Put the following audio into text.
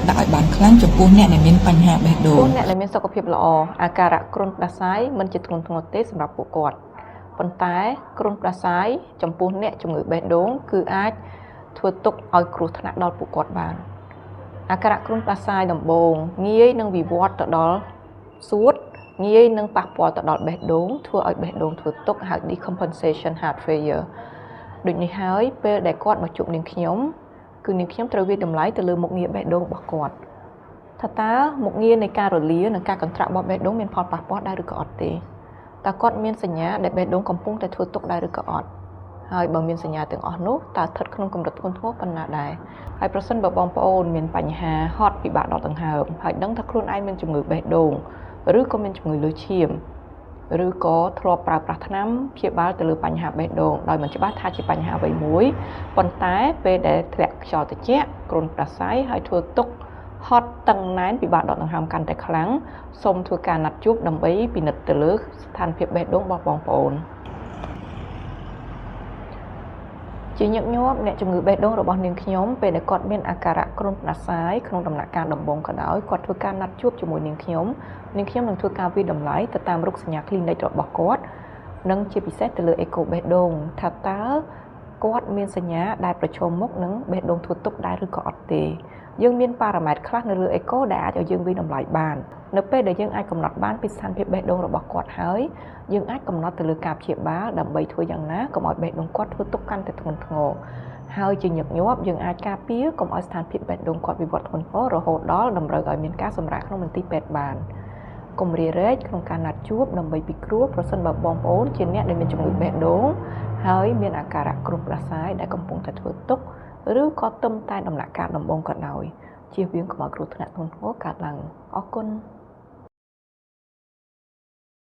ដាក់ឲ្យបានខ្លាំងចំពោះអ្នកដែលមានបញ្ហាបេះដូងអ្នកដែលមានសុខភាពល្អអាការៈគ្រុនផ្ដាសាយមិនជាធ្ងន់ធ្ងរទេសម្រាប់ពួកគាត់ប៉ុន្តែគ្រុនផ្ដាសាយចំពោះអ្នកជំងឺបេះដូងគឺអាចធ្វើទុកឲ្យគ្រោះថ្នាក់ដល់ពួកគាត់បានអាការៈគ្រុនផ្ដាសាយដំបូងងាយនឹងវិវត្តទៅដល់សួតងាយនឹងប៉ះពាល់ទៅដល់បេះដូងធ្វើឲ្យបេះដូងធ្វើទុកហៅ decompensation heart failure ដូចនេះហើយពេលដែលគាត់មកជួបនាងខ្ញុំគឺនាងខ្ញុំត្រូវវិតម្លៃទៅលើមុខងារបេះដូងរបស់គាត់ថាតើមុខងារនៃការរលានិងការកន្ត្រាក់របស់បេះដូងមានផលប៉ះពាល់ដែរឬក៏អត់ទេតើគាត់មានសញ្ញាដែលបេះដូងកំពុងតែធ្វើទុកដែរឬក៏អត់ហើយបើមានសញ្ញាទាំងអស់នោះតើស្ថិតក្នុងកម្រិតធ្ងន់ធ្ងរប៉ុណ្ណាដែរហើយប្រសិនបើបងប្អូនមានបញ្ហាហត់ពិបាកដកដង្ហើមហើយដឹងថាខ្លួនឯងមានជំងឺបេះដូងឬក៏មានជំងឺលើឈាមឬក៏ធ្លាប់ប្រើប្រាស់ថ្នាំព្យាបាលទៅលើបញ្ហាបេះដូងដោយមិនច្បាស់ថាជាបញ្ហាអ្វីមួយប៉ុន្តែពេលដែលធ្លាក់ខ្យល់ត្រជាក់គ្រុនផ្ដាសាយហើយធ្វើទុកហត់តឹងណែនពិបាកដកដង្ហើមកាន់តែខ្លាំងសូមធ្វើការណាត់ជួបដើម្បីពិនិត្យទៅលើស្ថានភាពបេះដូងរបស់បងប្អូនជាញឹកញាប់អ្នកជំងឺបេះដូងរបស់នាងខ្ញុំពេលដែលគាត់មានអាការៈគ្រុនផ្ដាសាយក្នុងដំណាក់កាលដំបូងក៏ដោយគាត់ធ្វើការណាត់ជួបជាមួយនាងខ្ញុំនឹងធ្វើការវិតម្លៃទៅតាមរោគសញ្ញាគ្លីនិករបស់គាត់និងជាពិសេសទៅលើអេកូបេះដូងថាតើគាត់មានសញ្ញាដែលប្រឈមមុខនឹងបេះដូងធ្វើទុកដែរឬក៏អត់ទេយើងមានប៉ារ៉ាម៉ែត្រខ្លះនៅលើអេកូដែលអាចឲ្យយើងវិតម្លៃបាននៅពេលដែលយើងអាចកំណត់បានពីស្ថានភាពបេះដូងរបស់គាត់ហើយយើងអាចកំណត់ទៅលើការព្យាបាលដើម្បីធ្វើយ៉ាងណាកុំឲ្យបេះដូងគាត់ធ្វើទុកកាន់តែធ្ងន់ធ្ងរហើយជាញឹកញាប់យើងអាចការពារកុំឲ្យស្ថានភាពបេះដូងគាត់វិវត្តធ្ងន់ធ្ងររហូតដល់តម្រូវឲ្យមានការសម្រាកក្នុងមន្ទីរពេទ្យបានកុំរារែកក្នុងការណាត់ជួបដើម្បីពិគ្រោះប្រសិនបើបងប្អូនជាអ្នកដែលមានជំងឺបេះដូងហើយមានអាការៈគ្រុនផ្ដាសាយដែលកំពុងតែធ្វើទុកឬក៏ទំតែដំណាក់កាលដំបូងក៏ដោយជៀសវាងកុំឲ្យគ្រោះថ្នាក់ធ្ងន់ធ្ងរកើតឡើងអរគុណ